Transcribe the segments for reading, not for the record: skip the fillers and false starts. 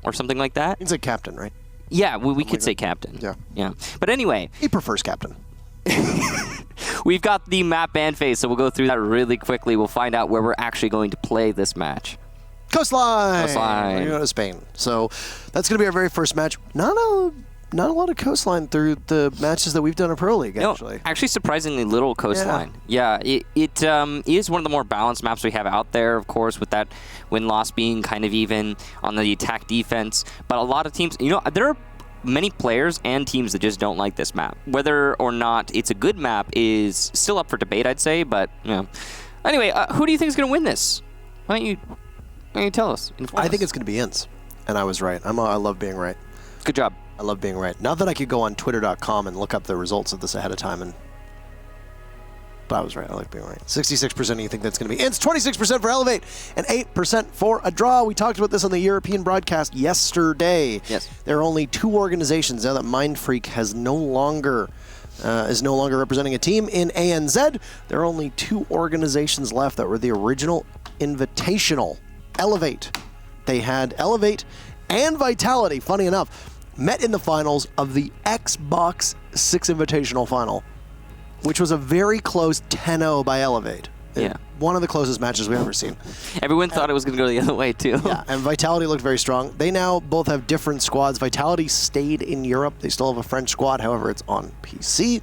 or something like that. He's a captain, right? Yeah, we could say captain. Yeah. But anyway. He prefers captain. We've got the map band phase, so we'll go through that really quickly. We'll find out where we're actually going to play this match. Coastline! Coastline. We're going to go to Spain. So that's going to be our very first match. Not a lot of Coastline through the matches that we've done in Pro League, actually. No, actually surprisingly little Coastline. Yeah, it is one of the more balanced maps we have out there, of course, with that win-loss being kind of even on the attack-defense. But a lot of teams, there are many players and teams that just don't like this map. Whether or not it's a good map is still up for debate, I'd say. But, Anyway, who do you think is going to win this? Why don't you tell us? I think it's going to be INTZ. And I was right. I love being right. Good job. I love being right. Not that I could go on twitter.com and look up the results of this ahead of time, but I was right. I like being right. 66% you think that's going to be INTZ, 26% for Elevate, and 8% for a draw. We talked about this on the European broadcast yesterday. Yes. There are only 2 organizations now that Mindfreak is no longer representing a team in ANZ. There are only 2 organizations left that were the original Invitational. Elevate. They had Elevate and Vitality, funny enough, met in the finals of the Xbox 6 Invitational Final, which was a very close 10-0 by Elevate. Yeah. One of the closest matches we've ever seen. Everyone thought it was going to go the other way, too. Yeah, and Vitality looked very strong. They now both have different squads. Vitality stayed in Europe. They still have a French squad, however, it's on PC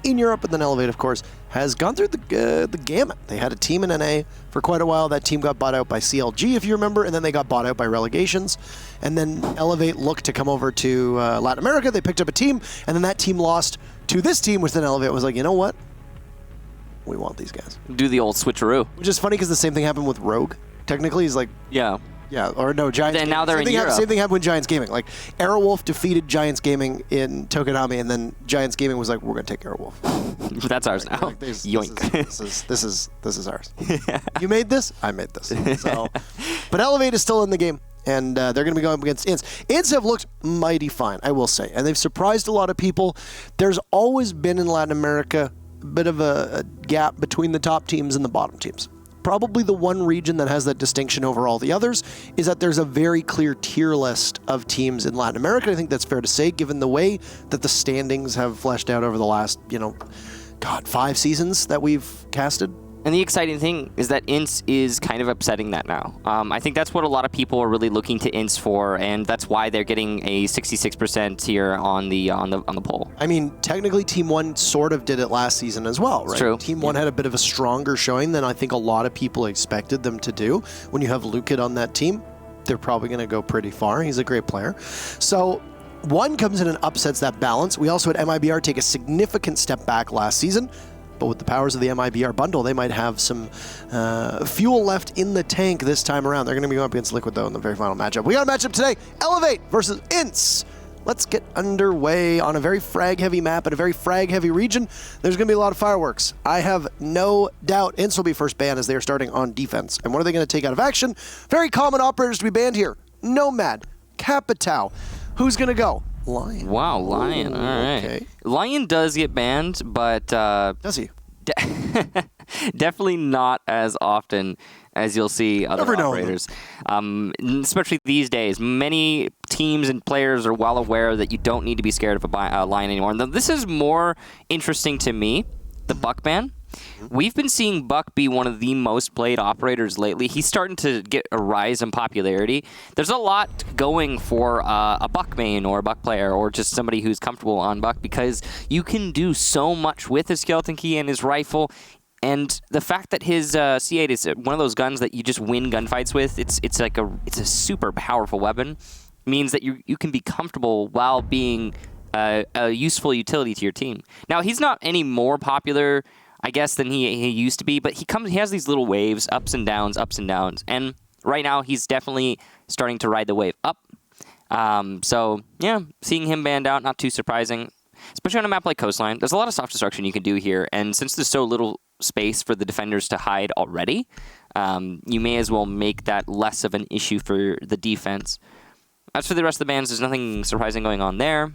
in Europe, and then Elevate, of course, has gone through the gamut. They had a team in NA for quite a while. That team got bought out by CLG, if you remember, and then they got bought out by Relegations. And then Elevate looked to come over to Latin America. They picked up a team, and then that team lost to this team, which then Elevate was like, you know what? We want these guys. Do the old switcheroo. Which is funny because the same thing happened with Rogue. Technically, he's like... Yeah. Yeah, or no, Giants And now they're in Europe. Same thing happened with Giants Gaming. Like, Aerowolf defeated Giants Gaming in Tokonami, and then Giants Gaming was like, we're going to take Aerowolf. That's ours now. Like, Yoink. This is ours. You made this? I made this. So, but Elevate is still in the game, and they're going to be going up against INTZ. INTZ have looked mighty fine, I will say, and they've surprised a lot of people. There's always been in Latin America a bit of a gap between the top teams and the bottom teams. Probably the one region that has that distinction over all the others is that there's a very clear tier list of teams in Latin America. I think that's fair to say, given the way that the standings have fleshed out over the last, 5 seasons that we've casted. And the exciting thing is that INTZ is kind of upsetting that now. I think that's what a lot of people are really looking to INTZ for, and that's why they're getting a 66% here on the poll. I mean, technically, Team 1 sort of did it last season as well, right? True. Team 1 had a bit of a stronger showing than I think a lot of people expected them to do. When you have Lukid on that team, they're probably going to go pretty far. He's a great player. So 1 comes in and upsets that balance. We also had MIBR take a significant step back last season. But with the powers of the MIBR bundle, they might have some fuel left in the tank this time around. They're going to be going up against Liquid, though, in the very final matchup. We got a matchup today, Elevate versus INTZ. Let's get underway on a very frag-heavy map in a very frag-heavy region. There's going to be a lot of fireworks. I have no doubt INTZ will be first banned as they are starting on defense. And what are they going to take out of action? Very common operators to be banned here. Nomad, Capitao. Who's going to go? Lion. Wow, Lion. All right. Okay. Lion does get banned, but... Does he? Definitely not as often as you'll see other operators. Especially these days. Many teams and players are well aware that you don't need to be scared of a Lion anymore. Now, this is more interesting to me, the Buck ban. We've been seeing Buck be one of the most played operators lately. He's starting to get a rise in popularity. There's a lot going for a Buck main or a Buck player or just somebody who's comfortable on Buck because you can do so much with his skeleton key and his rifle. And the fact that his C8 is one of those guns that you just win gunfights with, it's a super powerful weapon, means that you can be comfortable while being a useful utility to your team. Now, he's not any more popular, I guess, than he used to be, but he has these little waves, ups and downs, and right now he's definitely starting to ride the wave up. So yeah, seeing him banned out, not too surprising, especially on a map like Coastline. There's a lot of soft destruction you can do here, and since there's so little space for the defenders to hide already, you may as well make that less of an issue for the defense. As for the rest of the bans, there's nothing surprising going on there.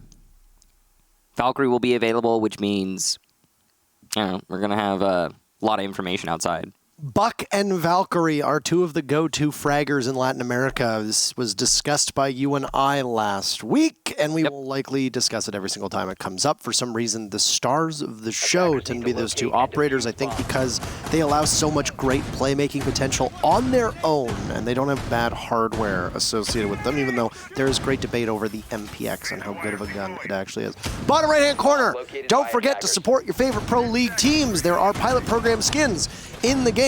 Valkyrie will be available, which means we're going to have a lot of information outside. Buck and Valkyrie are two of the go-to fraggers in Latin America. This was discussed by you and I last week, and we will likely discuss it every single time it comes up. For some reason, the stars of the show tend to be those two operators, I think because they allow so much great playmaking potential on their own, and they don't have bad hardware associated with them, even though there is great debate over the MPX and how good of a gun it actually is. Bottom right-hand corner, don't forget to support your favorite Pro League teams. There are pilot program skins in the game.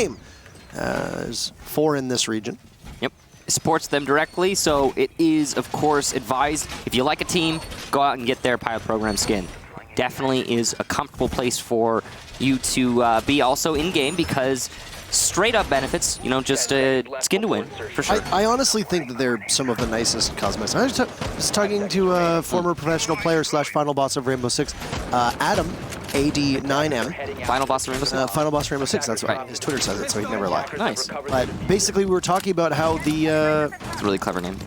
There's 4 in this region. Yep. Supports them directly, so it is, of course, advised if you like a team, go out and get their pilot program skin. Definitely is a comfortable place for you to be also in-game because straight up benefits, you know, just a skin to win, for sure. I honestly think that they're some of the nicest cosmetics. I was talking to a former professional player / final boss of Rainbow Six, Adam, AD9M. Final boss of Rainbow Six? Final boss of Rainbow Six, that's right. His Twitter says it, so he'd never lie. Nice. But basically we were talking about how the... it's a really clever name.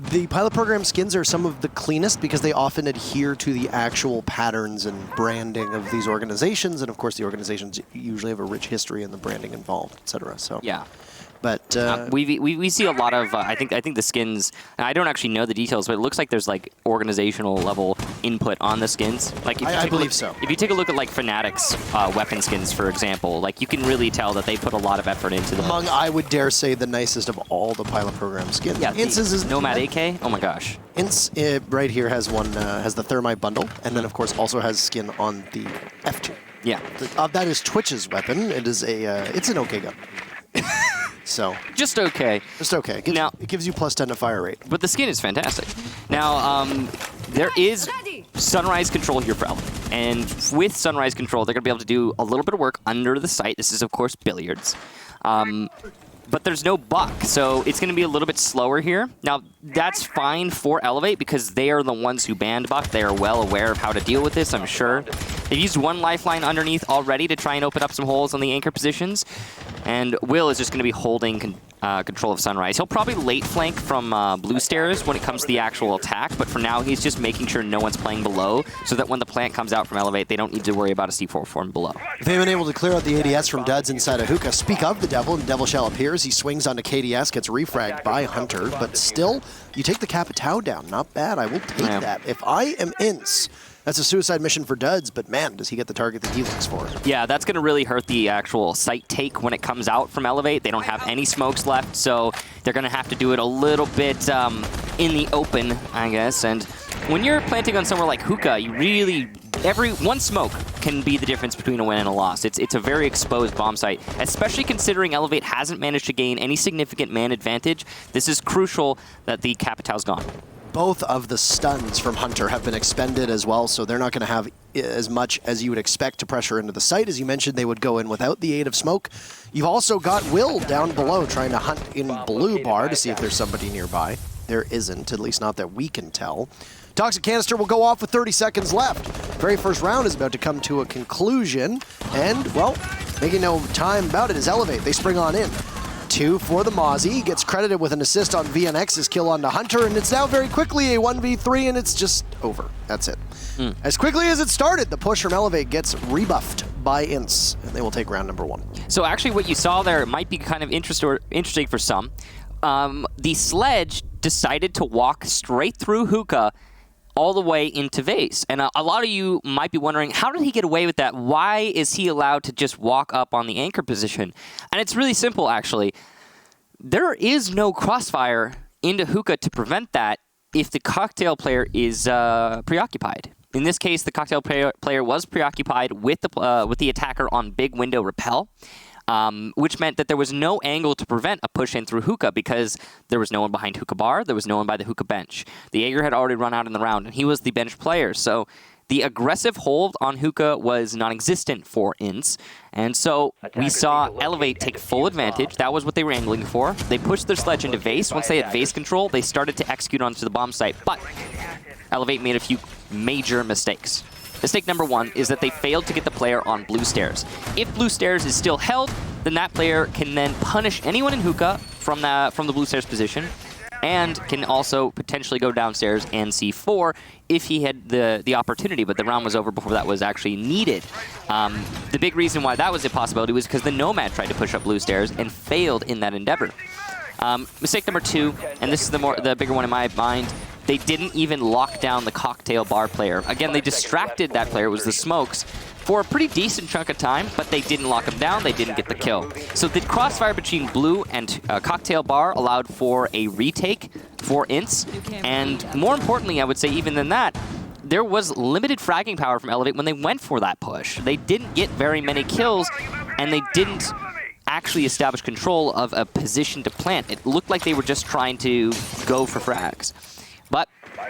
The pilot program skins are some of the cleanest because they often adhere to the actual patterns and branding of these organizations, and of course the organizations usually have a rich history in the branding involved, etc. So yeah. But we see a lot of I think the skins. I don't actually know the details, but it looks like there's like organizational level input on the skins. Like if I believe so. If you take a look at like Fnatic's weapon skins, for example, like you can really tell that they put a lot of effort into them. Among, I would dare say, the nicest of all the pilot program skins. Yeah, INTZ is Nomad AK. Oh my gosh. INTZ right here has one has the Thermite bundle, and then of course also has skin on the F2. Yeah. That is Twitch's weapon. It is a it's an okay gun. So just okay. Just okay. It gives you +10 to fire rate. But the skin is fantastic. Now, there is sunrise control here for Elevate. And with sunrise control, they're going to be able to do a little bit of work under the site. This is, of course, billiards. But there's no buck, so it's going to be a little bit slower here. Now, that's fine for Elevate because they are the ones who banned buck. They are well aware of how to deal with this, I'm sure. They've used one lifeline underneath already to try and open up some holes on the anchor positions. And Will is just going to be holding control of Sunrise. He'll probably late flank from blue stairs when it comes to the actual attack, but for now he's just making sure no one's playing below so that when the plant comes out from Elevate, they don't need to worry about a C4 form below. They've been able to clear out the ADS from Duds inside of Hookah. Speak of the Devil, and Devil Shell appears. He swings onto KDS, gets refragged by Hunter, but still, you take the Capitao down. Not bad. I will take that. If I am INTZ, that's a suicide mission for Duds, but man, does he get the target that he looks for. Yeah, that's going to really hurt the actual site take when it comes out from Elevate. They don't have any smokes left, so they're going to have to do it a little bit in the open, I guess. And when you're planting on somewhere like Hookah, you really... one smoke can be the difference between a win and a loss. It's a very exposed bomb site, especially considering Elevate hasn't managed to gain any significant man advantage. This is crucial that the Capitao's gone. Both of the stuns from Hunter have been expended as well, so they're not going to have as much as you would expect to pressure into the site. As you mentioned, they would go in without the aid of smoke. You've also got Will down below trying to hunt in blue bar to see if there's somebody nearby. There isn't, at least not that we can tell. Toxic Canister will go off with 30 seconds left. Very first round is about to come to a conclusion, and, well, making no time about it is Elevate. They spring on in. 2 for the Mozzie, gets credited with an assist on VNX's kill onto Hunter, and it's now very quickly a 1v3, and it's just over. That's it. As quickly as it started, the push from Elevate gets rebuffed by INTZ, and they will take round number 1. So actually what you saw there might be kind of interesting for some. The Sledge decided to walk straight through Hookah all the way into Vase. And a lot of you might be wondering, how did he get away with that? Why is he allowed to just walk up on the anchor position? And it's really simple, actually. There is no crossfire into Hookah to prevent that if the Cocktail player is preoccupied. In this case, the Cocktail player was preoccupied with the attacker on Big Window Repel. Which meant that there was no angle to prevent a push in through Hookah because there was no one behind Hookah bar, there was no one by the Hookah bench. The Jaeger had already run out in the round, and he was the bench player, so the aggressive hold on Hookah was non-existent for INTZ, and so we saw Elevate take full advantage. That was what they were angling for. They pushed their Sledge into Vase. Once they had Vase control, they started to execute onto the bomb site, but Elevate made a few major mistakes. Mistake number 1 is that they failed to get the player on blue stairs. If blue stairs is still held, then that player can then punish anyone in Hookah from the blue stairs position. and can also potentially go downstairs and C4 if he had the opportunity, but the round was over before that was actually needed. The big reason why that was a possibility was because the Nomad tried to push up blue stairs and failed in that endeavor. Mistake number 2, and this is the bigger one in my mind, they didn't even lock down the cocktail bar player. Again, they distracted that player, it was the smokes, for a pretty decent chunk of time, but they didn't lock him down, they didn't get the kill. So the crossfire between blue and cocktail bar allowed for a retake for INTZ, and more importantly, I would say even than that, there was limited fragging power from Elevate when they went for that push. They didn't get very many kills, and they didn't actually establish control of a position to plant. It looked like they were just trying to go for frags. But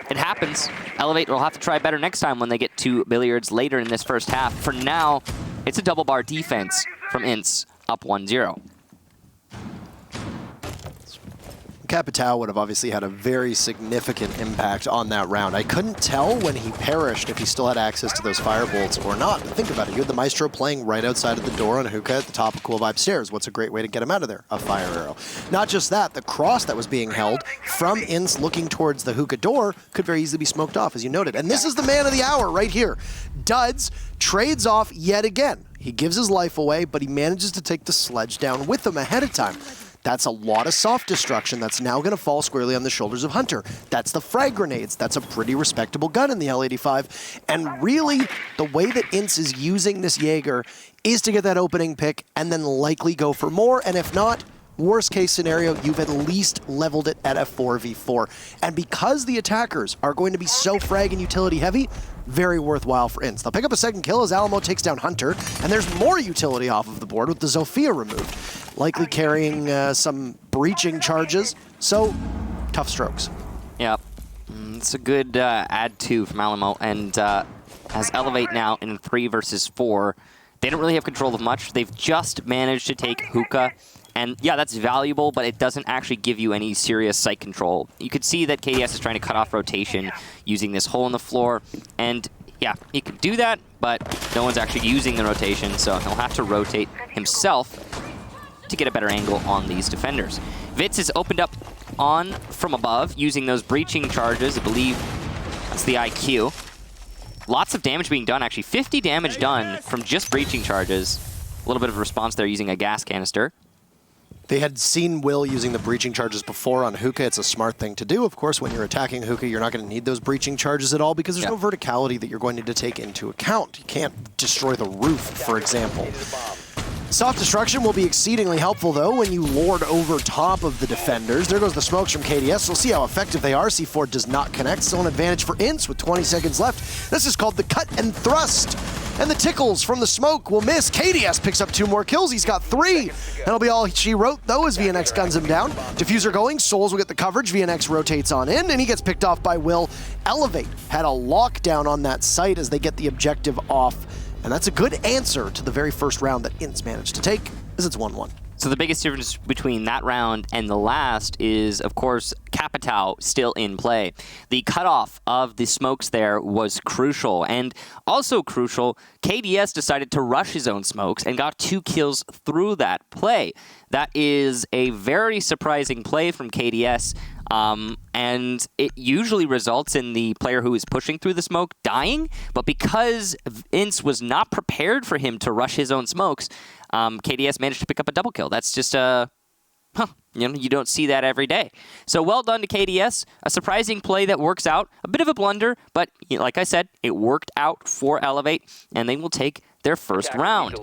it happens. Elevate will have to try better next time when they get to billiards later in this first half. For now, it's a double bar defense from INTZ, up 1-0. Capitao would have obviously had a very significant impact on that round. I couldn't tell when he perished if he still had access to those firebolts or not. But think about it. You had the Maestro playing right outside of the door on Hookah at the top of Cool Vibe Stairs. What's a great way to get him out of there? A fire arrow. Not just that, the cross that was being held from INTZ looking towards the Hookah door could very easily be smoked off, as you noted. And this is the man of the hour right here. Duds trades off yet again. He gives his life away, but he manages to take the sledge down with him ahead of time. That's a lot of soft destruction that's now going to fall squarely on the shoulders of Hunter. That's the frag grenades. That's a pretty respectable gun in the L85. And really, the way that INTZ is using this Jaeger is to get that opening pick and then likely go for more. And if not, worst case scenario, you've at least leveled it at a 4v4. And because the attackers are going to be so frag and utility heavy, very worthwhile for INTZ. They'll pick up a second kill as Alamo takes down Hunter, and there's more utility off of the board with the Zofia removed, likely carrying some breaching charges, so tough strokes. Yep, it's a good add 2 from Alamo, and as Elevate now in 3 versus 4, they don't really have control of much. They've just managed to take Hookah, and yeah, that's valuable, but it doesn't actually give you any serious site control. You could see that KDS is trying to cut off rotation using this hole in the floor, and yeah, he could do that, but no one's actually using the rotation, so he'll have to rotate himself to get a better angle on these defenders. Vitz is opened up on from above using those breaching charges. I believe that's the IQ. Lots of damage being done, actually. 50 damage done from just breaching charges. A little bit of response there using a gas canister. They had seen Will using the breaching charges before on Hookah. It's a smart thing to do. Of course, when you're attacking Hookah, you're not going to need those breaching charges at all because there's no verticality that you're going to need to take into account. You can't destroy the roof, for example. Soft destruction will be exceedingly helpful, though, when you lord over top of the defenders. There goes the smokes from KDS. We'll see how effective they are. C4 does not connect. Still an advantage for INTZ with 20 seconds left. This is called the cut and thrust. And the tickles from the smoke will miss. KDS picks up 2 more kills. He's got 3. That'll be all she wrote, though, as VNX guns him down. Diffuser going. Souls will get the coverage. VNX rotates on in, and he gets picked off by Will. Elevate had a lockdown on that site as they get the objective off. And that's a good answer to the very first round that INTZ managed to take, as it's 1-1. So the biggest difference between that round and the last is, of course, Capitao still in play. The cutoff of the smokes there was crucial. And also crucial, KDS decided to rush his own smokes and got 2 kills through that play. That is a very surprising play from KDS. And it usually results in the player who is pushing through the smoke dying, but because INTZ was not prepared for him to rush his own smokes, KDS managed to pick up a double kill. That's just you don't see that every day. So well done to KDS. A surprising play that works out. A bit of a blunder, but like I said, it worked out for Elevate, and they will take their first round.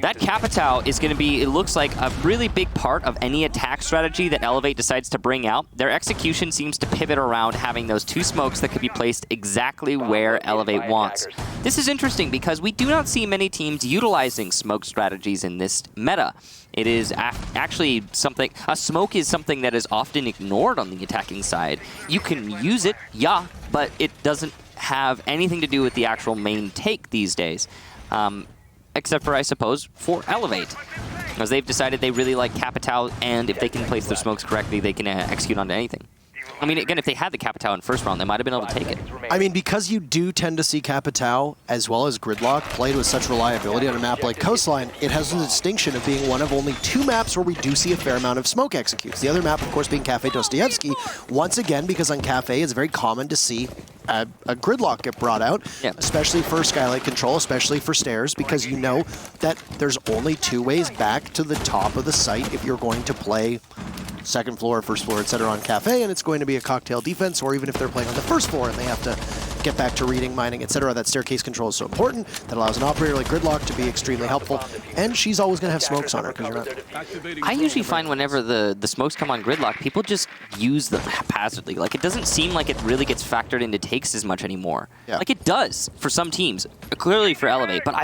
That Capitao is going to be, it looks like, a really big part of any attack strategy that Elevate decides to bring out. Their execution seems to pivot around having those 2 smokes that could be placed exactly where Elevate wants. This is interesting because we do not see many teams utilizing smoke strategies in this meta. It is actually something, a smoke is something that is often ignored on the attacking side. You can use it, yeah, but it doesn't have anything to do with the actual main take these days. Except for, I suppose, for Elevate. Because they've decided they really like Capitao, and if they can place their smokes correctly, they can execute onto anything. I mean, again, if they had the Capitao in first round, they might have been able to take it. I mean, because you do tend to see Capitao as well as Gridlock played with such reliability on a map like Coastline, it has the distinction of being one of only 2 maps where we do see a fair amount of smoke executes. The other map, of course, being Cafe Dostoevsky, once again, because on Cafe, it's very common to see a Gridlock get brought out, especially for Skylight Control, especially for stairs, because you know that there's only 2 ways back to the top of the site if you're going to play second floor, first floor, etc. on Cafe, and it's going to be a cocktail defense, or even if they're playing on the first floor and they have to get back to reading, mining, etc. That staircase control is so important. That allows an operator like Gridlock to be extremely helpful, and she's always going to have smokes on her. I usually find whenever the smokes come on Gridlock, people just use them haphazardly. Like, it doesn't seem like it really gets factored into takes as much anymore. Like, it does for some teams, clearly for Elevate, but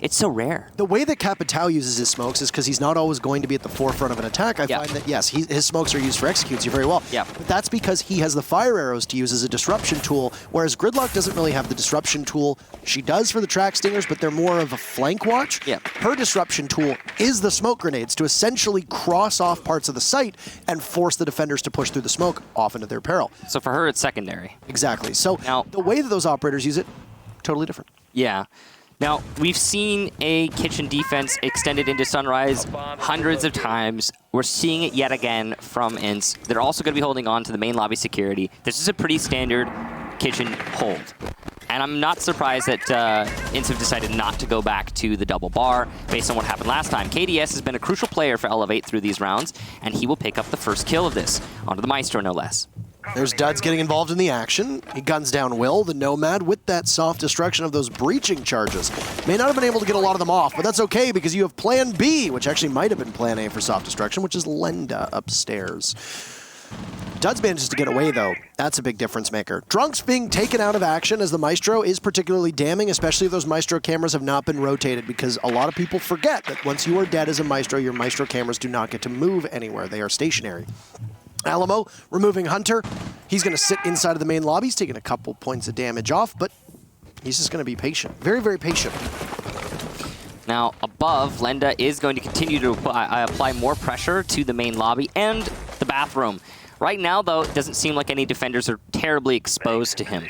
it's so rare. The way that Capitao uses his smokes is because he's not always going to be at the forefront of an attack. I find that, yes, his smokes are used for executes, very well. But that's because he has the fire arrows to use as a disruption tool, whereas Gridlock doesn't really have the disruption tool. She does for the track stingers, but they're more of a flank watch. Her disruption tool is the smoke grenades to essentially cross off parts of the site and force the defenders to push through the smoke off into their peril. So for her, it's secondary. Exactly. So now, the way that those operators use it, totally different. Yeah. Now, we've seen a kitchen defense extended into Sunrise hundreds of times. We're seeing it yet again from INTZ. They're also going to be holding on to the main lobby security. This is a pretty standard kitchen hold. And I'm not surprised that INTZ have decided not to go back to the double bar based on what happened last time. KDS has been a crucial player for Elevate through these rounds, and he will pick up the first kill of this, onto the Maestro no less. There's Duds getting involved in the action. He guns down Will, the Nomad, with that soft destruction of those breaching charges. May not have been able to get a lot of them off, but that's okay because you have Plan B, which actually might have been Plan A for soft destruction, which is Lenda upstairs. Duds manages to get away, though. That's a big difference maker. Drunk's being taken out of action as the Maestro is particularly damning, especially if those Maestro cameras have not been rotated, because a lot of people forget that once you are dead as a Maestro, your Maestro cameras do not get to move anywhere. They are stationary. Alamo removing Hunter. He's going to sit inside of the main lobby. He's taking a couple points of damage off, but he's just going to be patient. Very, very patient. Now, above, Lenda is going to continue to apply more pressure to the main lobby and the bathroom. Right now, though, it doesn't seem like any defenders are terribly exposed to him.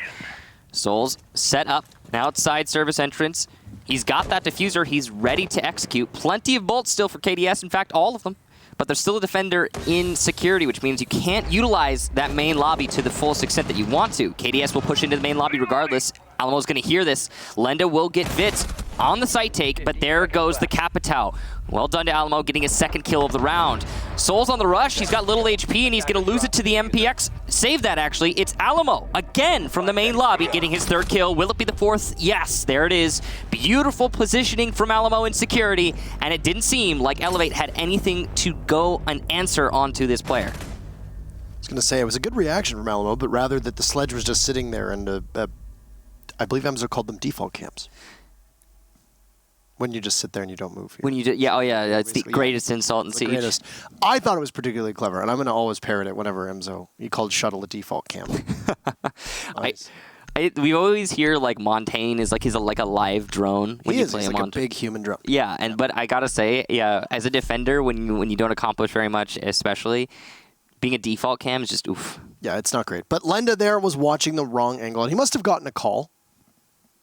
Souls set up, now outside service entrance. He's got that diffuser. He's ready to execute. Plenty of bolts still for KDS, in fact, all of them. But there's still a defender in security, which means you can't utilize that main lobby to the fullest extent that you want to. KDS will push into the main lobby regardless. Alamo's going to hear this. Lenda will get Vitz on the site take, but there goes the Capitao. Well done to Alamo, getting his second kill of the round. Soul's on the rush. He's got little HP, and he's going to lose it to the MPX. Save that, actually. It's Alamo, again, from the main lobby, getting his third kill. Will it be the fourth? Yes, there it is. Beautiful positioning from Alamo in security, and it didn't seem like Elevate had anything to go and answer onto this player. I was going to say, it was a good reaction from Alamo, but rather that the sledge was just sitting there, and I believe Emzo called them default camps. When you just sit there and you don't move. When you do, yeah, oh yeah, that's the greatest insult in Siege. Greatest. I thought it was particularly clever, and I'm going to always parrot it whenever Emzo, he called shuttle a default camp. Nice. We always hear like Montaigne is like he's like a live drone when you play him on. He's like a big human drone. Yeah, but I gotta say, yeah, as a defender, when you don't accomplish very much, especially being a default cam is just oof. Yeah, it's not great. But Lenda there was watching the wrong angle, and he must have gotten a call.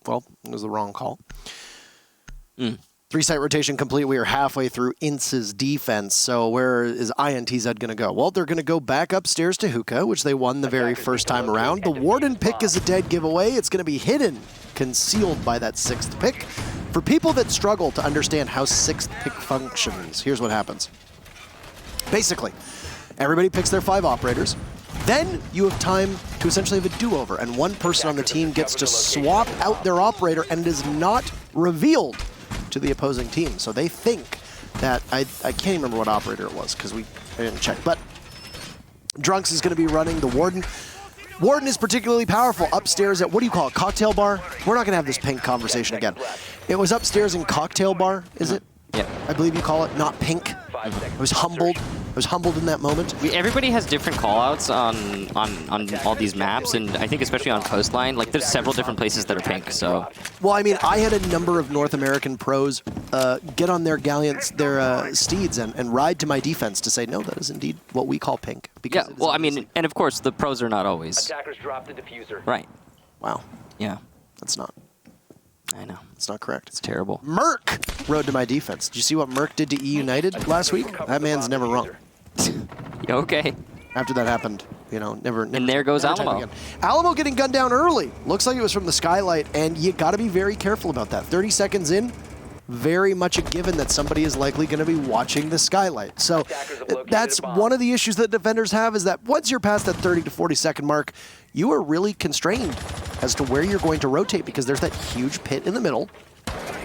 Well, it was the wrong call. 3-site rotation complete. We are halfway through INTZ's defense. So where is INTZ going to go? Well, they're going to go back upstairs to Hookah, which they won the very first time around. The Warden pick is a dead giveaway. It's going to be hidden, concealed by that 6th pick. For people that struggle to understand how 6th pick functions, here's what happens. Basically, everybody picks their 5 operators. Then you have time to essentially have a do-over, and one person on the team gets to swap out their operator, and it is not revealed to the opposing team. So they think that, I can't even remember what operator it was because I didn't check, but Drunks is going to be running the Warden. Warden is particularly powerful upstairs at, what do you call it, cocktail bar? We're not going to have this pink conversation again. It was upstairs in cocktail bar, is it? Yeah. I believe you call it, not pink. It was humbled. I was humbled in that moment. Everybody has different callouts on all these maps, and I think especially on Coastline, like there's several different places that are pink. So, well, I mean, I had a number of North American pros get on their galleons, their steeds, and ride to my defense to say, no, that is indeed what we call pink. Because yeah, well, I mean, and of course, the pros are not always. Attackers dropped the diffuser. Right. Wow. Yeah. That's not. I know. It's not correct. It's terrible. Merc rode to my defense. Did you see what Merc did to E United last week? That man's never wrong. Okay. After that happened, you know, never. And there goes Alamo. Alamo getting gunned down early. Looks like it was from the skylight, and you got to be very careful about that. 30 seconds in, very much a given that somebody is likely going to be watching the skylight. So that's one of the issues that defenders have, is that once you're past that 30 to 40 second mark, you are really constrained as to where you're going to rotate, because there's that huge pit in the middle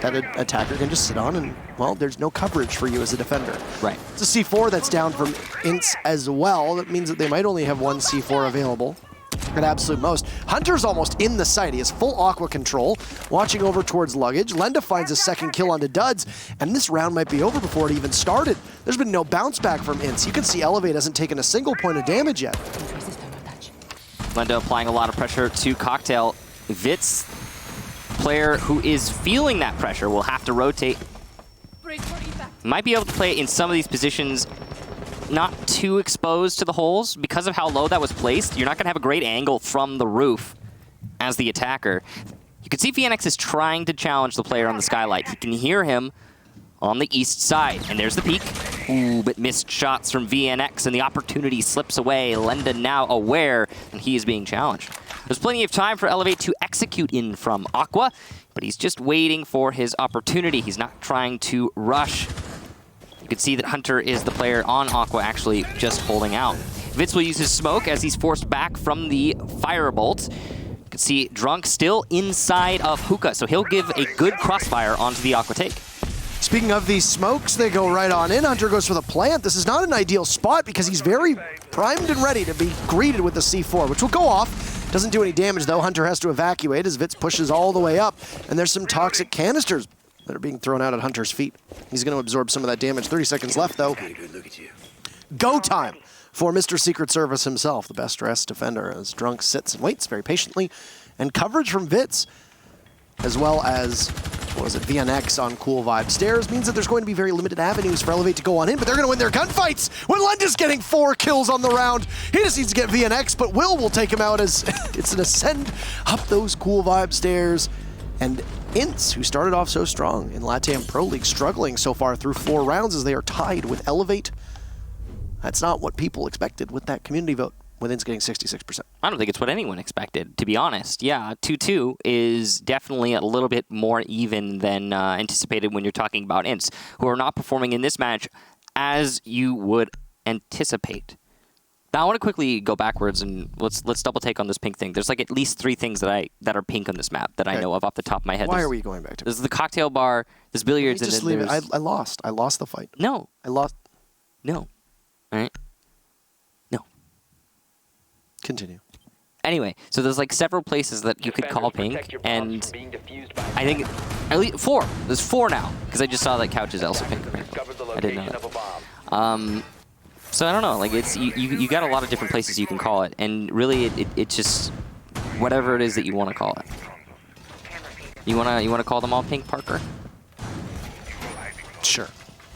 that an attacker can just sit on, and, well, there's no coverage for you as a defender. Right. It's a C4 that's down from INTZ as well. That means that they might only have one C4 available at absolute most. Hunter's almost in the site. He has full Aqua control, watching over towards luggage. Lenda finds a second kill onto Duds, and this round might be over before it even started. There's been no bounce back from INTZ. You can see Elevate hasn't taken a single point of damage yet. Lenda applying a lot of pressure to Cocktail. Vitz, player who is feeling that pressure, will have to rotate. Might be able to play in some of these positions not too exposed to the holes. Because of how low that was placed, you're not going to have a great angle from the roof as the attacker. You can see VNX is trying to challenge the player on the skylight. You can hear him on the east side. And there's the peek. Ooh, but missed shots from VNX, and the opportunity slips away. Lenda now aware, and he is being challenged. There's plenty of time for Elevate to execute in from Aqua, but he's just waiting for his opportunity. He's not trying to rush. You can see that Hunter is the player on Aqua actually just holding out. Vitz will use his smoke as he's forced back from the firebolt. You can see Drunk still inside of Hookah, so he'll give a good crossfire onto the Aqua take. Speaking of these smokes, they go right on in. Hunter goes for the plant. This is not an ideal spot because he's very primed and ready to be greeted with the C4, which will go off. Doesn't do any damage, though. Hunter has to evacuate as Vitz pushes all the way up, and there's some toxic canisters that are being thrown out at Hunter's feet. He's going to absorb some of that damage. 30 seconds left, though. Go time for Mr. Secret Service himself, the best-dressed defender, as Drunk sits and waits very patiently. And coverage from Vitz, as well as, what was it, VNX on Cool Vibe Stairs, means that there's going to be very limited avenues for Elevate to go on in, but they're going to win their gunfights when Lenda's getting 4 kills on the round. He just needs to get VNX, but Will take him out as it's an ascend up those Cool Vibe Stairs. And INTZ, who started off so strong in LATAM Pro League, struggling so far through 4 rounds as they are tied with Elevate. That's not what people expected with that community vote, with INTZ getting 66%. I don't think it's what anyone expected, to be honest. Yeah, 2-2 is definitely a little bit more even than anticipated when you're talking about INTZ, who are not performing in this match as you would anticipate. Now, I want to quickly go backwards and let's double take on this pink thing. There's like at least 3 things that are pink on this map that I know of off the top of my head. Why are we going back to? There's the cocktail bar, there's billiards, and just then leave it. I lost. I lost the fight. No. I lost. No. All right. No. Continue. Anyway, so there's like several places that you could call pink, and I think at least 4. There's 4 now, because I just saw that couch is also pink. I didn't know that. So I don't know, like it's you got a lot of different places you can call it, and really it's just whatever it is that you want to call it. You wanna call them all pink, Parker? Sure.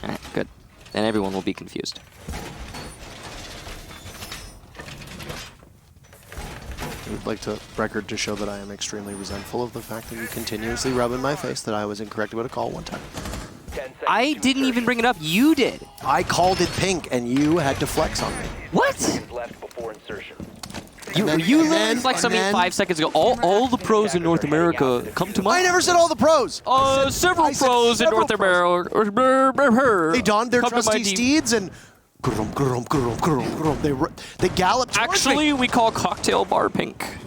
All right, good. Then everyone will be confused. I would like to record to show that I am extremely resentful of the fact that you continuously rub in my face that I was incorrect about a call one time. I didn't even bring it up. You did. I called it pink, and you had to flex on me. What? You literally flexed on me 5 seconds ago. All the pros in North America come to mind. I never said all the pros. Several pros in North America. They donned their trusty steeds and they galloped. Actually, we call cocktail bar pink.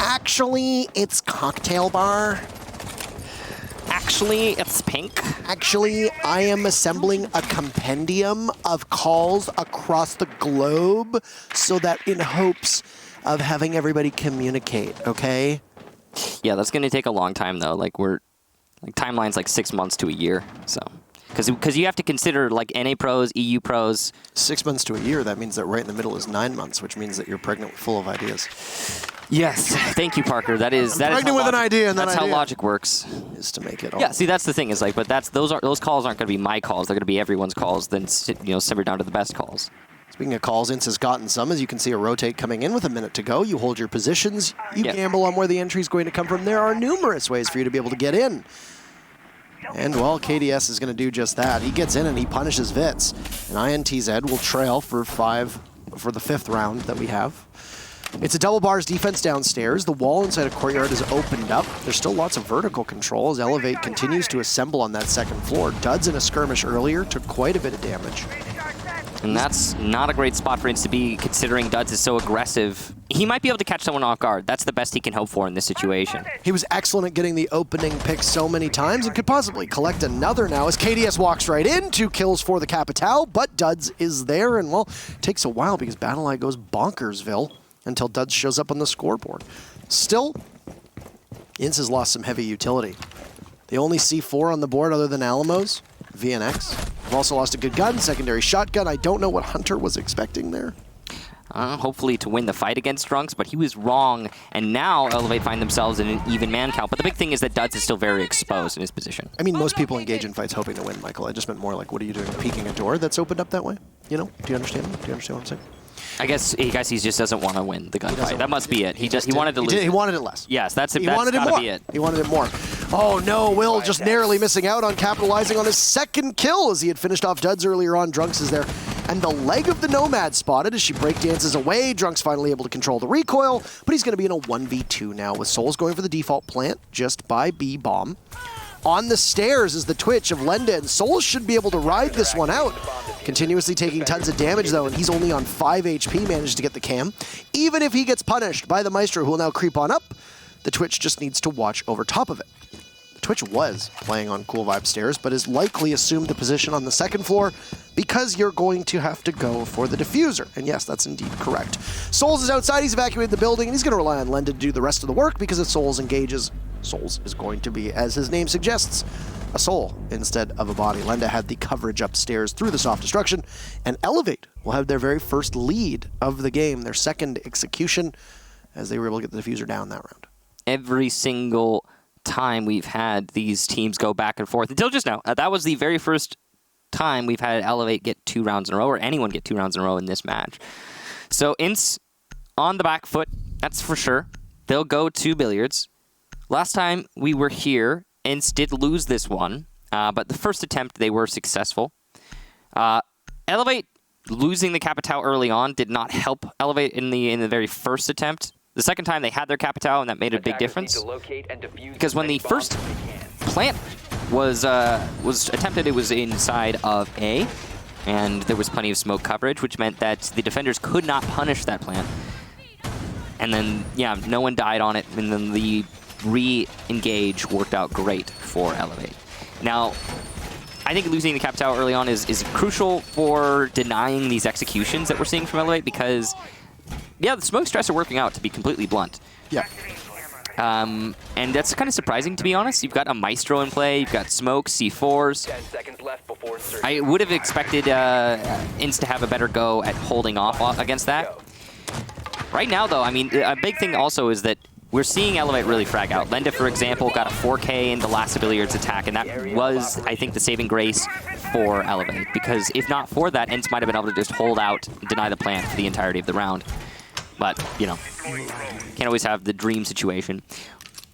Actually, it's cocktail bar. Actually, it's pink. Actually, I am assembling a compendium of calls across the globe so that in hopes of having everybody communicate, okay? Yeah, that's going to take a long time, though. Timeline's like 6 months to a year, so... Because you have to consider like NA pros, EU pros. 6 months to a year, that means that right in the middle is 9 months, which means that you're pregnant full of ideas. Yes, thank you, Parker. That is pregnant with an idea, and that's how logic works. Is to make it all. Yeah, see, that's the thing is like, but those calls aren't going to be my calls. They're going to be everyone's calls. Then simmer down to the best calls. Speaking of calls, INTZ has gotten some. As you can see, a rotate coming in with a minute to go. You hold your positions. You gamble on where the entry is going to come from. There are numerous ways for you to be able to get in. And, well, KDS is going to do just that. He gets in and he punishes Vitz. And INTZ will trail for the fifth round that we have. It's a double bars defense downstairs. The wall inside of Courtyard is opened up. There's still lots of vertical control as Elevate continues to assemble on that second floor. Duds in a skirmish earlier took quite a bit of damage. And that's not a great spot for INTZ to be, considering Duds is so aggressive. He might be able to catch someone off guard. That's the best he can hope for in this situation. He was excellent at getting the opening pick so many times and could possibly collect another now as KDS walks right in. 2 kills for the Capitao, but Duds is there, and, well, it takes a while because BattleEye goes bonkersville until Duds shows up on the scoreboard. Still, INTZ has lost some heavy utility. They only see 4 on the board other than Alamos, VNX. We've also lost a good gun, secondary shotgun. I don't know what Hunter was expecting there. Hopefully to win the fight against Drunks, but he was wrong, and now Elevate find themselves in an even man count. But the big thing is that Duds is still very exposed in his position. I mean, most people engage in fights hoping to win, Michael. I just meant more like, what are you doing, peeking a door that's opened up that way? You know, do you understand? Do you understand what I'm saying? I guess he just doesn't want to win the gunfight. That must be it. He wanted to lose. He wanted it less. Yes, that's gotta be it. He wanted it more. Oh no, Will just narrowly missing out on capitalizing on his second kill as he had finished off Duds earlier on. Drunks is there. And the leg of the Nomad spotted as she breakdances away. Drunks finally able to control the recoil, but he's going to be in a 1v2 now with Souls going for the default plant just by B-bomb. On the stairs is the twitch of Lenda, and Souls should be able to ride this one out. Continuously taking tons of damage, though, and he's only on 5 HP, managed to get the cam. Even if he gets punished by the Maestro, who will now creep on up, the Twitch just needs to watch over top of it. The Twitch was playing on Cool Vibe stairs, but has likely assumed a position on the second floor because you're going to have to go for the diffuser. And yes, that's indeed correct. Souls is outside, he's evacuated the building, and he's going to rely on Lenda to do the rest of the work because if Souls engages, Souls is going to be, as his name suggests, a soul instead of a body. Lenda had the coverage upstairs through the soft destruction, and Elevate will have their very first lead of the game, their second execution, as they were able to get the diffuser down that round. Every single time we've had these teams go back and forth, until just now, that was the very first time we've had Elevate get 2 rounds in a row, or anyone get 2 rounds in a row in this match. So INTZ on the back foot, that's for sure. They'll go to Billiards. Last time we were here, INTZ did lose this one, but the first attempt they were successful. Elevate losing the Capitao early on did not help Elevate in the very first attempt. The second time they had their Capitao, and that made a big difference. Because when the first plant was attempted, it was inside of A, and there was plenty of smoke coverage, which meant that the defenders could not punish that plant. And then, yeah, no one died on it, and then the re-engage worked out great for Elevate. Now, I think losing the Capitao early on is crucial for denying these executions that we're seeing from Elevate because, yeah, the smoke stress are working out, to be completely blunt. Yeah. And that's kind of surprising, to be honest. You've got a Maestro in play, you've got smoke, C4s. I would have expected INTZ to have a better go at holding off against that. Right now, though, I mean, a big thing also is that we're seeing Elevate really frag out. Lenda, for example, got a 4K in the last Billiards attack, and that was, I think, the saving grace for Elevate. Because if not for that, INTZ might have been able to just hold out and deny the plant for the entirety of the round. But, you know, can't always have the dream situation.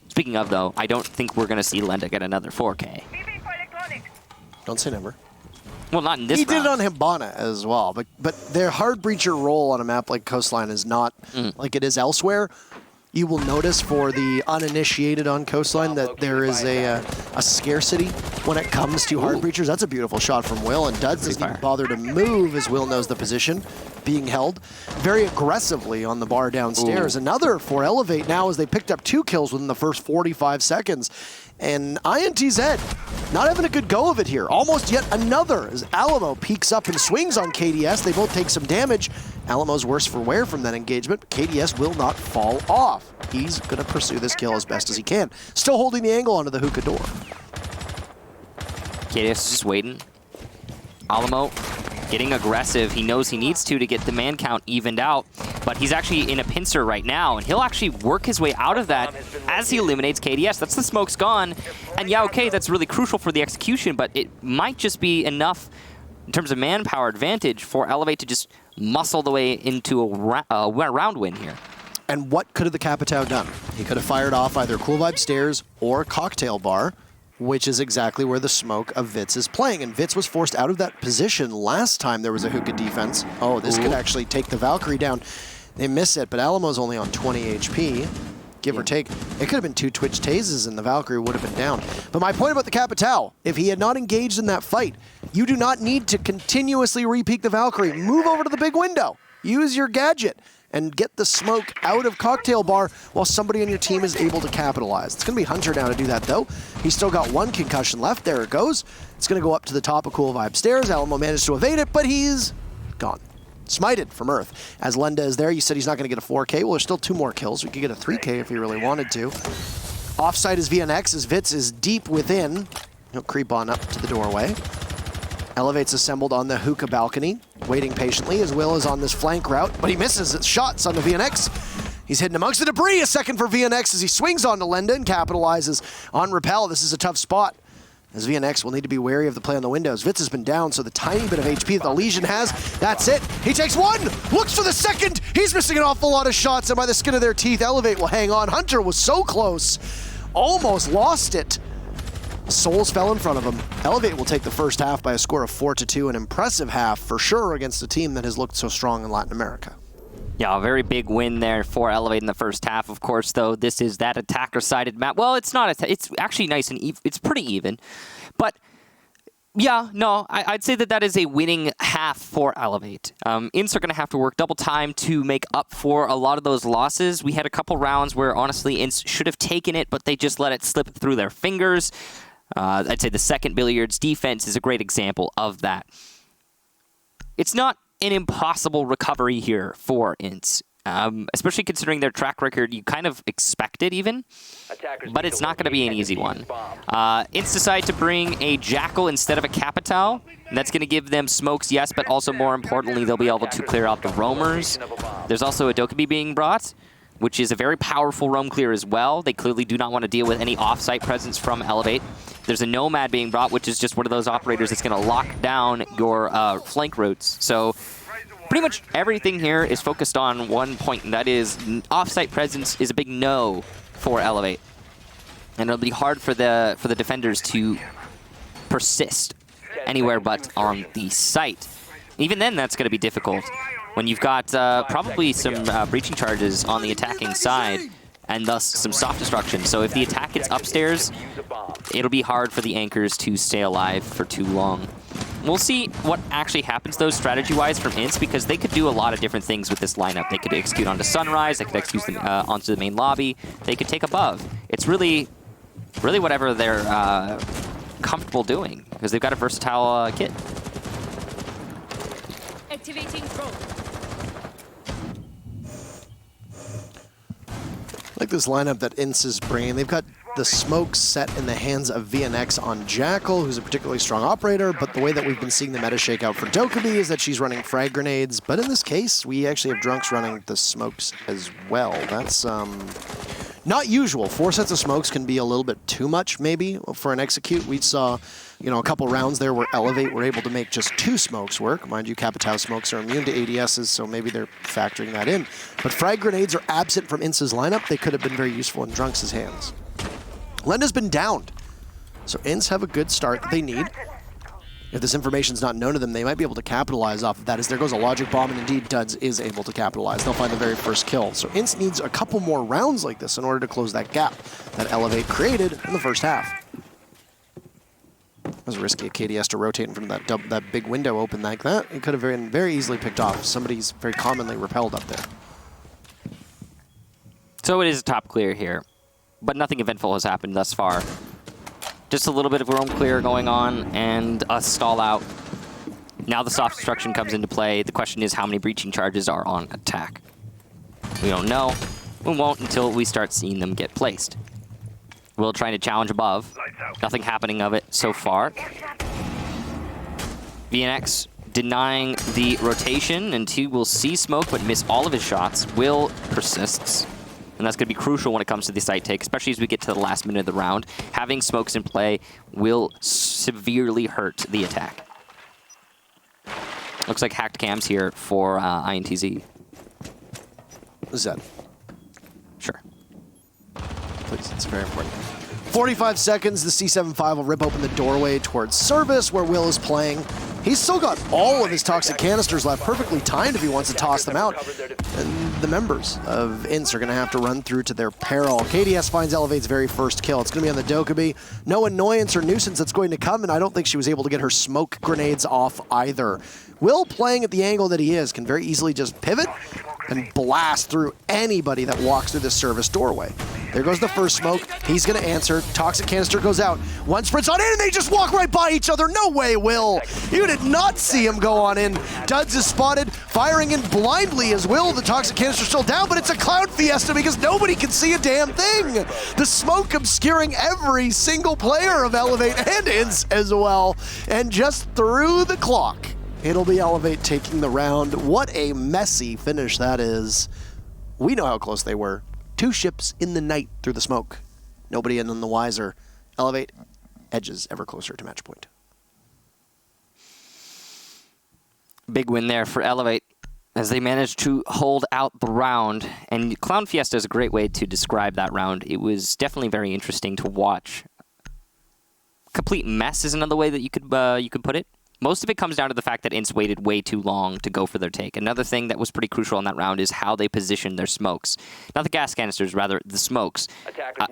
Speaking of, though, I don't think we're going to see Lenda get another 4K. Don't say never. Well, not in this round. He did it on Hibana as well, but their hard breacher role on a map like Coastline is not like it is elsewhere. You will notice for the uninitiated on Coastline that there is a scarcity when it comes to hard breachers. That's a beautiful shot from Will, and Duds doesn't even bother to move as Will knows the position being held very aggressively on the bar downstairs. Another for Elevate now as they picked up 2 kills within the first 45 seconds. And INTZ not having a good go of it here. Almost yet another as Alamo peeks up and swings on KDS. They both take some damage. Alamo's worse for wear from that engagement, but KDS will not fall off. He's going to pursue this kill as best as he can. Still holding the angle onto the hookah door. KDS is just waiting. Alamo getting aggressive. He knows he needs to get the man count evened out, but he's actually in a pincer right now, and he'll actually work his way out of that as he eliminates KDS. That's the smoke's gone, and yeah, okay, that's really crucial for the execution, but it might just be enough in terms of manpower advantage for Elevate to just muscle the way into a round win here. And what could have the Capitao done? He could have fired off either Cool Vibe Stairs or Cocktail Bar, which is exactly where the smoke of Vitz is playing. And Vitz was forced out of that position last time there was a hookah defense. Oh, this could actually take the Valkyrie down. They miss it, but Alamo's only on 20 HP, give or take. It could have been 2 Twitch Tazes and the Valkyrie would have been down. But my point about the Capitao, if he had not engaged in that fight, you do not need to continuously re-peek the Valkyrie. Move over to the big window. Use your gadget and get the smoke out of Cocktail Bar while somebody on your team is able to capitalize. It's going to be Hunter now to do that, though. He's still got 1 concussion left. There it goes. It's going to go up to the top of Cool Vibe Stairs. Alamo managed to evade it, but he's gone. Smited from Earth. As Lenda is there, you said he's not going to get a 4K. Well, there's still 2 more kills. We could get a 3K if he really wanted to. Offside is VNX as Vitz is deep within. He'll creep on up to the doorway. Elevate's assembled on the hookah balcony, waiting patiently as Will is on this flank route, but he misses his shots on the VNX. He's hidden amongst the debris. A second for VNX as he swings onto Lenda and capitalizes on Repel. This is a tough spot, as VNX will need to be wary of the play on the windows. Vitz has been down, so the tiny bit of HP that the Legion has, that's it. He takes 1, looks for the second. He's missing an awful lot of shots, and by the skin of their teeth, Elevate will hang on. Hunter was so close, almost lost it. Souls fell in front of him. Elevate will take the first half by a score of 4-2, an impressive half for sure against a team that has looked so strong in Latin America. Yeah, a very big win there for Elevate in the first half. Of course, though, this is that attacker-sided map. Well, it's not. It's actually nice and it's pretty even. But yeah, no, I'd say that is a winning half for Elevate. INTZ are going to have to work double time to make up for a lot of those losses. We had a couple rounds where, honestly, INTZ should have taken it, but they just let it slip through their fingers. I'd say the second Billiards defense is a great example of that. It's not an impossible recovery here for INTZ, especially considering their track record. You kind of expect it even, but it's not going to be an easy one. INTZ decide to bring a Jackal instead of a Capitao, and that's going to give them smokes, yes, but also more importantly, they'll be able to clear out the roamers. There's also a Dokkaebi being brought, which is a very powerful roam clear as well. They clearly do not want to deal with any off-site presence from Elevate. There's a Nomad being brought, which is just one of those operators that's going to lock down your flank routes. So pretty much everything here is focused on one point, and that is off-site presence is a big no for Elevate. And it'll be hard for the defenders to persist anywhere but on the site. Even then, that's going to be difficult when you've got probably some breaching charges on the attacking side, and thus some soft destruction. So if the attack gets upstairs, it'll be hard for the anchors to stay alive for too long. We'll see what actually happens, though, strategy-wise from INTZ, because they could do a lot of different things with this lineup. They could execute onto Sunrise, they could execute them, onto the main lobby, they could take above. It's really whatever they're comfortable doing, because they've got a versatile kit. Activating drone. I like this lineup that INTZ is bringing. They've got the smoke set in the hands of VNX on Jackal, who's a particularly strong operator, but the way that we've been seeing the meta shake out for Dokkaebi is that she's running frag grenades, but in this case, we actually have Drunks running the smokes as well. That's not usual. 4 sets of smokes can be a little bit too much, maybe, for an execute. We saw, a couple rounds there where Elevate were able to make just 2 smokes work. Mind you, Capitao smokes are immune to ADSs, so maybe they're factoring that in. But frag grenades are absent from INTZ's lineup. They could have been very useful in Drunks' hands. Lenda's been downed, so INTZ have a good start that they need. If this information's not known to them, they might be able to capitalize off of that, as there goes a logic bomb, and indeed Duds is able to capitalize. They'll find the very first kill. So INTZ needs a couple more rounds like this in order to close that gap that Elevate created in the first half. It was risky of KDS to rotate from that big window open like that. It could have been very easily picked off. Somebody's very commonly repelled up there. So it is a top clear here, but nothing eventful has happened thus far. Just a little bit of roam clear going on and a stall out. Now the soft destruction comes into play. The question is how many breaching charges are on attack. We don't know. We won't until we start seeing them get placed. Will trying to challenge above. Nothing happening of it so far. VNX denying the rotation, and he will see smoke but miss all of his shots. Will persists. And that's going to be crucial when it comes to the site take, especially as we get to the last minute of the round. Having smokes in play will severely hurt the attack. Looks like hacked cams here for INTZ. Zed. Sure. Please, it's very important. 45 seconds, the C75 will rip open the doorway towards service where Will is playing. He's still got all of his toxic canisters left, perfectly timed if he wants to toss them out. And the members of INTZ are going to have to run through to their peril. KDS finds Elevate's very first kill. It's going to be on the Dokkaebi. No annoyance or nuisance that's going to come, and I don't think she was able to get her smoke grenades off either. Will, playing at the angle that he is, can very easily just pivot and blast through anybody that walks through the service doorway. There goes the first smoke. He's going to answer. Toxic canister goes out. One sprints on in, and they just walk right by each other. No way, Will. You did not see him go on in. Duds is spotted, firing in blindly as Will. The toxic canister still down, but it's a cloud fiesta because nobody can see a damn thing. The smoke obscuring every single player of Elevate and INTZ as well. And just through the clock, it'll be Elevate taking the round. What a messy finish that is. We know how close they were. 2 ships in the night through the smoke. Nobody in the wiser. Elevate edges ever closer to match point. Big win there for Elevate as they managed to hold out the round. And Clown Fiesta is a great way to describe that round. It was definitely very interesting to watch. Complete mess is another way that you could put it. Most of it comes down to the fact that INTZ waited way too long to go for their take. Another thing that was pretty crucial in that round is how they positioned their smokes. Not the gas canisters, rather the smokes.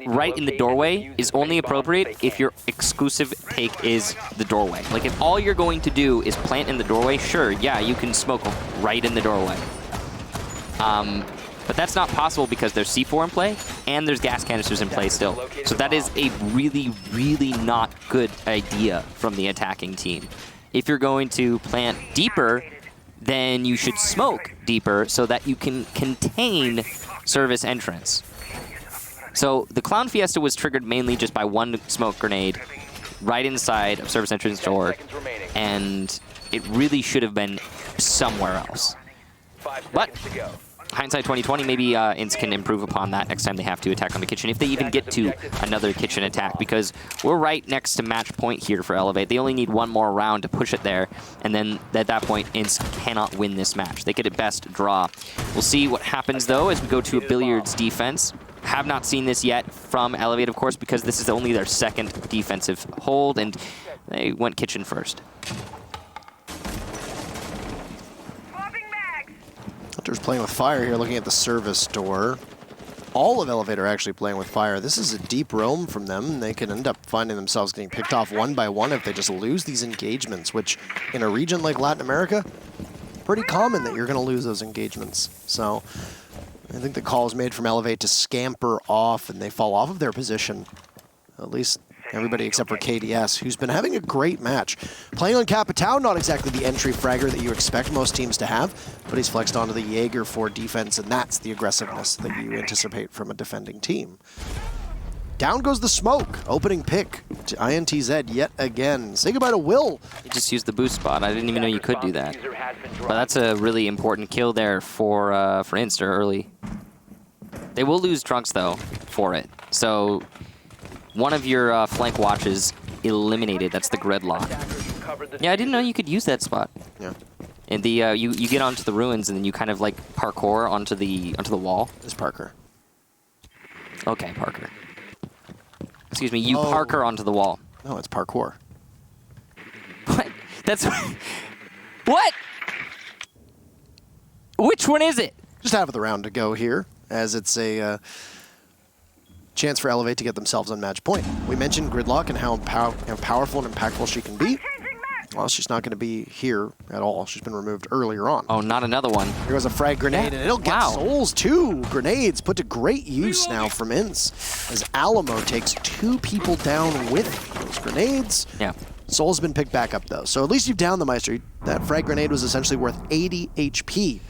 Right in the doorway is only appropriate if your exclusive take is the doorway. Like if all you're going to do is plant in the doorway, sure, yeah, you can smoke right in the doorway. But that's not possible because there's C4 in play and there's gas canisters in play still. So that is a really, really not good idea from the attacking team. If you're going to plant deeper, then you should smoke deeper so that you can contain service entrance. So the Clown Fiesta was triggered mainly just by one smoke grenade right inside of service entrance door, and it really should have been somewhere else. But hindsight 2020, maybe INTZ can improve upon that next time they have to attack on the kitchen, if they even get to another kitchen attack, because we're right next to match point here for Elevate. They only need one more round to push it there, and then at that point, INTZ cannot win this match. They could at best draw. We'll see what happens, though, as we go to a billiards defense. Have not seen this yet from Elevate, of course, because this is only their second defensive hold, and they went kitchen first. Hunter's playing with fire here, looking at the service door. All of Elevate are actually playing with fire. This is a deep roam from them. They can end up finding themselves getting picked off one by one if they just lose these engagements, which in a region like Latin America, pretty common that you're going to lose those engagements. So I think the call is made from Elevate to scamper off, and they fall off of their position. At least everybody except for KDS, who's been having a great match. Playing on Capitao, not exactly the entry fragger that you expect most teams to have, but he's flexed onto the Jaeger for defense, and that's the aggressiveness that you anticipate from a defending team. Down goes the smoke. Opening pick to INTZ yet again. Say goodbye to Will. You just used the boost spot. I didn't even know you could do that. But that's a really important kill there for INTZ early. They will lose Trunks, though, for it. So one of your flank watches eliminated. That's the gridlock. Yeah, I didn't know you could use that spot. Yeah. And the you get onto the ruins and then you kind of like parkour onto the wall. It's Parker. Okay, Parker. Excuse me, you Parker onto the wall. No, it's parkour. What? That's what? Which one is it? Just have the round to go here, as it's a chance for Elevate to get themselves on match point. We mentioned gridlock and how powerful and impactful she can be. Well, she's not going to be here at all. She's been removed earlier on. Oh, not another one. Here goes a frag grenade, and it'll get souls too. Grenades put to great use now from INTZ, as Alamo takes 2 people down with those grenades. Yeah. Soul's been picked back up, though. So at least you've downed the Maestro. That frag grenade was essentially worth 80 HP.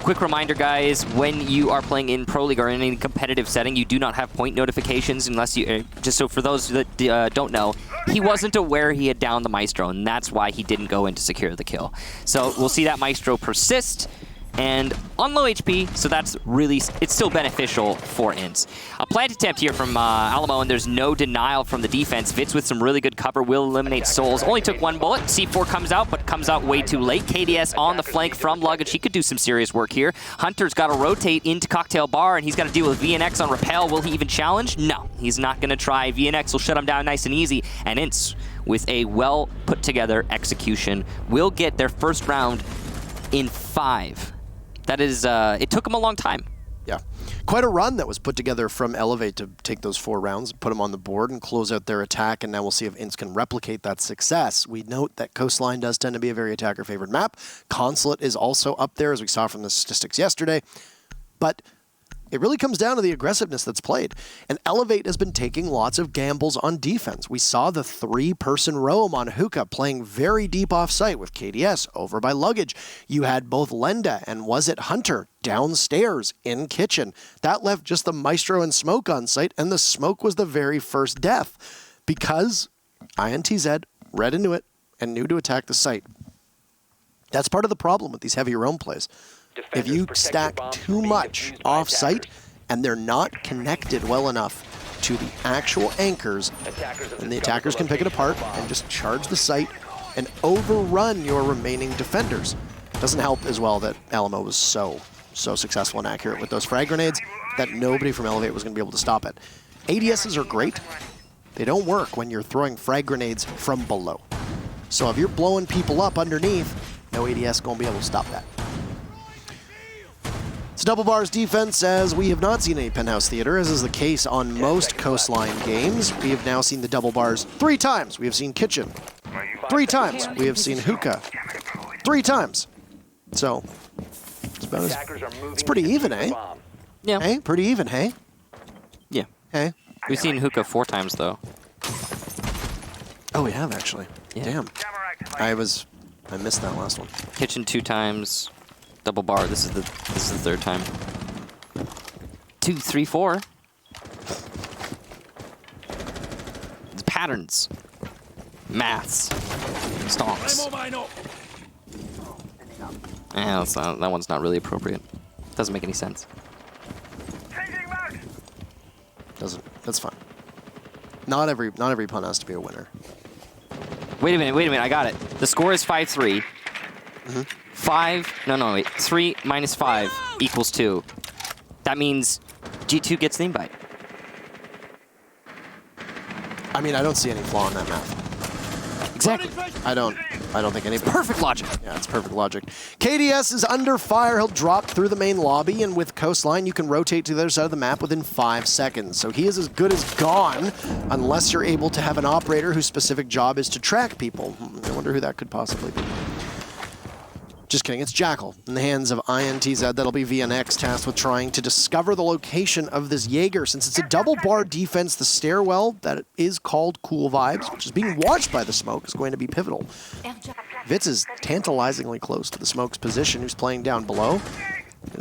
Quick reminder, guys, when you are playing in Pro League or in any competitive setting, you do not have point notifications unless you... just so for those that don't know, he wasn't aware he had downed the Maestro, and that's why he didn't go in to secure the kill. So we'll see that Maestro persist, and on low HP, so that's really... it's still beneficial for INTZ. A plant attempt here from Alamo, and there's no denial from the defense. Vitz with some really good cover will eliminate souls. Only took 1 bullet. C4 comes out, but comes out way too late. KDS on the flank from Luggage. He could do some serious work here. Hunter's got to rotate into Cocktail Bar, and he's got to deal with VNX on Repel. Will he even challenge? No, he's not going to try. VNX will shut him down nice and easy, and INTZ, with a well-put-together execution, will get their first round in 5. That is, it took him a long time. Yeah. Quite a run that was put together from Elevate to take those 4 rounds, put them on the board, and close out their attack, and now we'll see if INTZ can replicate that success. We note that Coastline does tend to be a very attacker-favored map. Consulate is also up there, as we saw from the statistics yesterday. But it really comes down to the aggressiveness that's played. And Elevate has been taking lots of gambles on defense. We saw the 3-person roam on Hookah playing very deep off-site with KDS over by Luggage. You had both Lenda and was it Hunter downstairs in Kitchen. That left just the Maestro and Smoke on site, and the Smoke was the very first death because INTZ read into it and knew to attack the site. That's part of the problem with these heavy roam plays. If you stack too much off-site and they're not connected well enough to the actual anchors, then the attackers can pick it apart and just charge the site and overrun your remaining defenders. Doesn't help as well that Alamo was so successful and accurate with those frag grenades that nobody from Elevate was going to be able to stop it. ADSs are great. They don't work when you're throwing frag grenades from below. So if you're blowing people up underneath, no ADS going to be able to stop that. It's Double Bar's defense, as we have not seen any Penthouse Theater, as is the case on most Coastline games. We have now seen the Double Bars 3 times. We have seen Kitchen 3 times. We have seen Hookah 3 times. So, it's pretty even, eh? Yeah. Hey, pretty even, hey? Yeah. Hey? We've seen Hookah 4 times, though. Oh, we have, actually. Yeah. Damn. I missed that last one. Kitchen 2 times. Double Bar. This is the 3rd time. 2, 3, 4. The patterns, maths, stonks. Yeah, that one's not really appropriate. Doesn't make any sense. Doesn't. That's fine. Not every pun has to be a winner. Wait a minute. I got it. The score is 5-3. 3 minus 5 equals 2. That means G2 gets the invite. I mean, I don't see any flaw in that math. Exactly. I don't think any. Perfect logic. Yeah, it's perfect logic. KDS is under fire. He'll drop through the main lobby, and with Coastline, you can rotate to the other side of the map within 5 seconds. So he is as good as gone, unless you're able to have an operator whose specific job is to track people. I wonder who that could possibly be. Just kidding, it's Jackal in the hands of INTZ. That'll be VNX tasked with trying to discover the location of this Jaeger. Since it's a double bar defense, the stairwell that is called Cool Vibes, which is being watched by the Smoke, is going to be pivotal. Vitz is tantalizingly close to the Smoke's position, who's playing down below.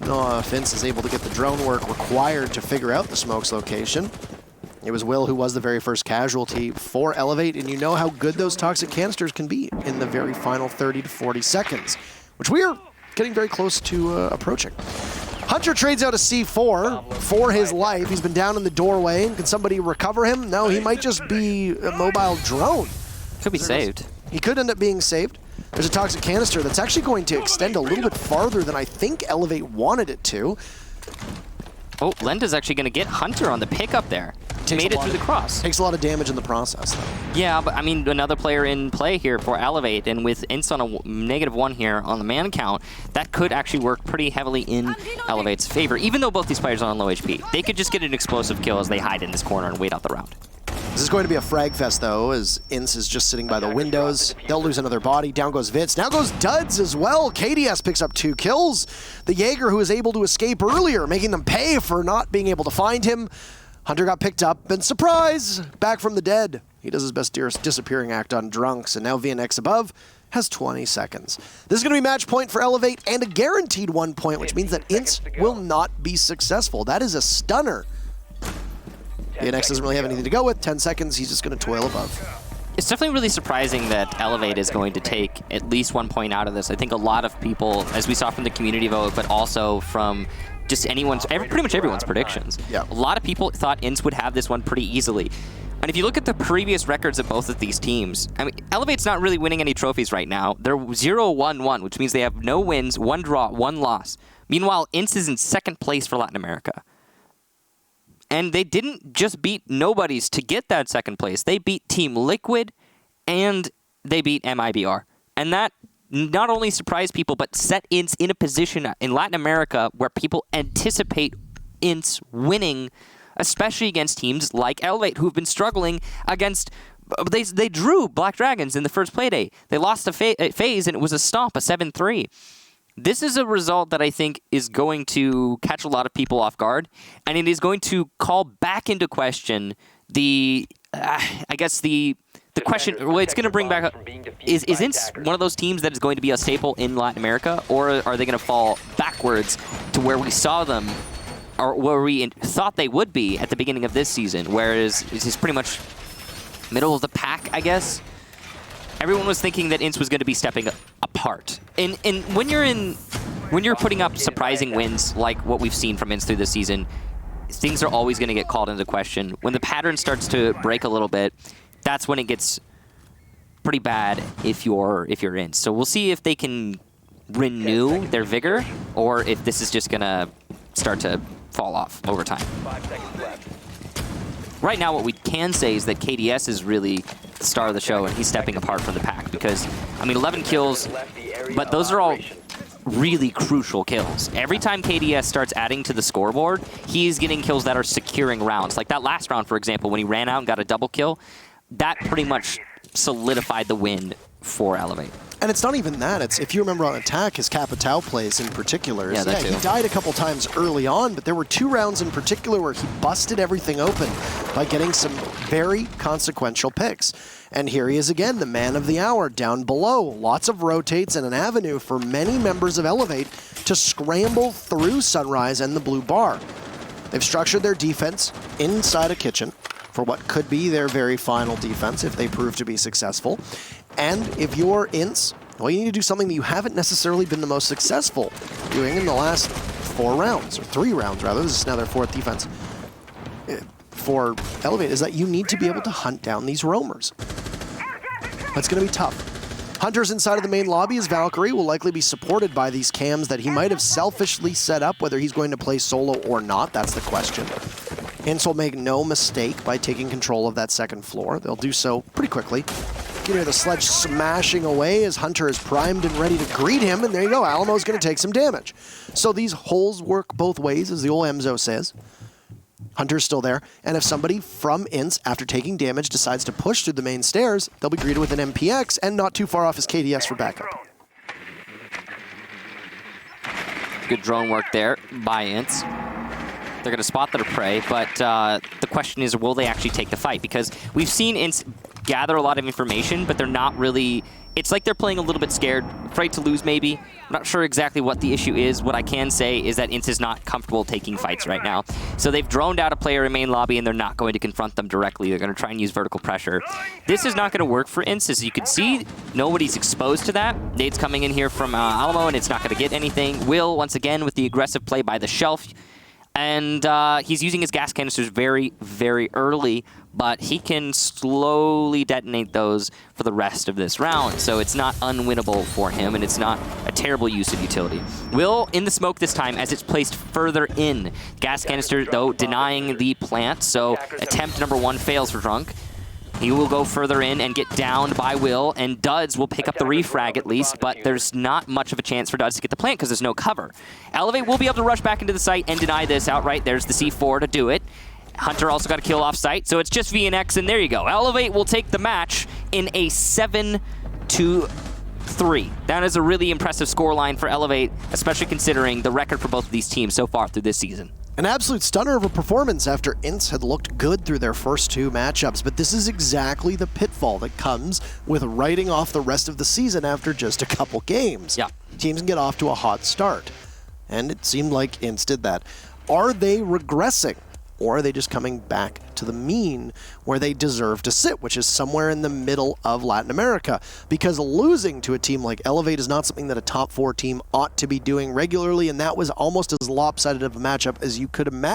No, Vince is able to get the drone work required to figure out the Smoke's location. It was Will who was the very first casualty for Elevate, and you know how good those toxic canisters can be in the very final 30 to 40 seconds. Which we are getting very close to approaching. Hunter trades out a C4 for his life. He's been down in the doorway. Can somebody recover him? No, he might just be a mobile drone. Could be saved. He could end up being saved. There's a toxic canister that's actually going to extend a little bit farther than I think Elevate wanted it to. Oh, Lenda's actually going to get Hunter on the pickup there. Made it through the cross. Takes a lot of damage in the process, though. Yeah, but I mean, another player in play here for Elevate, and with INTZ on a -1 here on the man count, that could actually work pretty heavily in Elevate's favor, even though both these players are on low HP. They could just get an explosive kill as they hide in this corner and wait out the round. This is going to be a frag fest, though, as INTZ is just sitting by the windows. They'll lose another body. Down goes Vitz. Now goes Duds as well. KDS picks up 2 kills. The Jaeger, who was able to escape earlier, making them pay for not being able to find him. Hunter got picked up, and surprise, back from the dead. He does his best disappearing act on Drunks, and now VNX above has 20 seconds. This is going to be match point for Elevate, and a guaranteed 1 point, which means that INTZ will not be successful. That is a stunner. VNX doesn't really have anything to go with. 10 seconds, he's just going to toil above. It's definitely really surprising that Elevate is going to take at least 1 point out of this. I think a lot of people, as we saw from the community vote, but also from just pretty much everyone's predictions. Yeah. A lot of people thought INTZ would have this one pretty easily. And if you look at the previous records of both of these teams, I mean, Elevate's not really winning any trophies right now. They're 0-1-1, which means they have no wins, 1 draw, 1 loss. Meanwhile, INTZ is in second place for Latin America. And they didn't just beat nobodies to get that second place. They beat Team Liquid and they beat MIBR. And that not only surprised people, but set INTZ in a position in Latin America where people anticipate INTZ winning, especially against teams like Elevate, who've been struggling against... They drew Black Dragons in the first play day. They lost a phase, and it was a stomp, a 7-3. This is a result that I think is going to catch a lot of people off guard, and it is going to call back into question the question. Well, it's going to bring back up, is INTZ one of those teams that is going to be a staple in Latin America, or are they going to fall backwards to where we saw them, or where we thought they would be at the beginning of this season, whereas it's pretty much middle of the pack, I guess? Everyone was thinking that INTZ was going to be stepping apart. And when you're putting up surprising wins like what we've seen from INTZ through this season, things are always going to get called into question. When the pattern starts to break a little bit, that's when it gets pretty bad if you're INTZ. So we'll see if they can renew their vigor, or if this is just going to start to fall off over time. 5 seconds left. Right now, what we can say is that KDS is really the star of the show, and he's stepping apart from the pack because, I mean, 11 kills, but those are all really crucial kills. Every time KDS starts adding to the scoreboard, he's getting kills that are securing rounds. Like that last round, for example, when he ran out and got a double kill, that pretty much solidified the win for Elevate. And it's not even that. It's, if you remember on Attack, his Capitao plays in particular. Yeah, that too. He died a couple times early on, but there were 2 rounds in particular where he busted everything open by getting some very consequential picks. And here he is again, the man of the hour, down below. Lots of rotates and an avenue for many members of Elevate to scramble through Sunrise and the blue bar. They've structured their defense inside a kitchen for what could be their very final defense if they prove to be successful. And if you're INTZ, well, you need to do something that you haven't necessarily been the most successful doing in the last 4 rounds, or 3 rounds rather. This is now their 4th defense for Elevate, is that you need to be able to hunt down these roamers. That's going to be tough. Hunter's inside of the main lobby as Valkyrie will likely be supported by these cams that he might have selfishly set up. Whether he's going to play solo or not, that's the question. INTZ will make no mistake by taking control of that 2nd floor. They'll do so pretty quickly. You hear the sledge smashing away as Hunter is primed and ready to greet him, and there you go, Alamo's going to take some damage. So these holes work both ways, as the old Emzo says. Hunter's still there, and if somebody from INTZ, after taking damage, decides to push through the main stairs, they'll be greeted with an MPX, and not too far off is KDS for backup. Good drone work there by INTZ. They're going to spot their prey, but the question is, will they actually take the fight? Because we've seen INTZ gather a lot of information, but they're not really... It's like they're playing a little bit scared, afraid to lose maybe. I'm not sure exactly what the issue is. What I can say is that INTZ is not comfortable taking fights right now. So they've droned out a player in main lobby, and they're not going to confront them directly. They're going to try and use vertical pressure. This is not going to work for INTZ. As you can see, nobody's exposed to that. Nade's coming in here from Alamo, and it's not going to get anything. Will, once again, with the aggressive play by the shelf. And he's using his gas canisters very, very early, but he can slowly detonate those for the rest of this round. So it's not unwinnable for him, and it's not a terrible use of utility. Will in the smoke this time as it's placed further in. Gas canister, though, denying the plant, so attempt number 1 fails for Drunk. He will go further in and get downed by Will, and Duds will pick up the refrag at least, but there's not much of a chance for Duds to get the plant because there's no cover. Elevate will be able to rush back into the site and deny this outright. There's the C4 to do it. Hunter also got a kill off site, so it's just VNX, and there you go. Elevate will take the match in a 7-3. That is a really impressive scoreline for Elevate, especially considering the record for both of these teams so far through this season. An absolute stunner of a performance after INTZ had looked good through their first 2 matchups, but this is exactly the pitfall that comes with writing off the rest of the season after just a couple games. Yeah. Teams can get off to a hot start, and it seemed like INTZ did that. Are they regressing, or are they just coming back to the mean where they deserve to sit, which is somewhere in the middle of Latin America? Because losing to a team like Elevate is not something that a top 4 team ought to be doing regularly, and that was almost as lopsided of a matchup as you could imagine.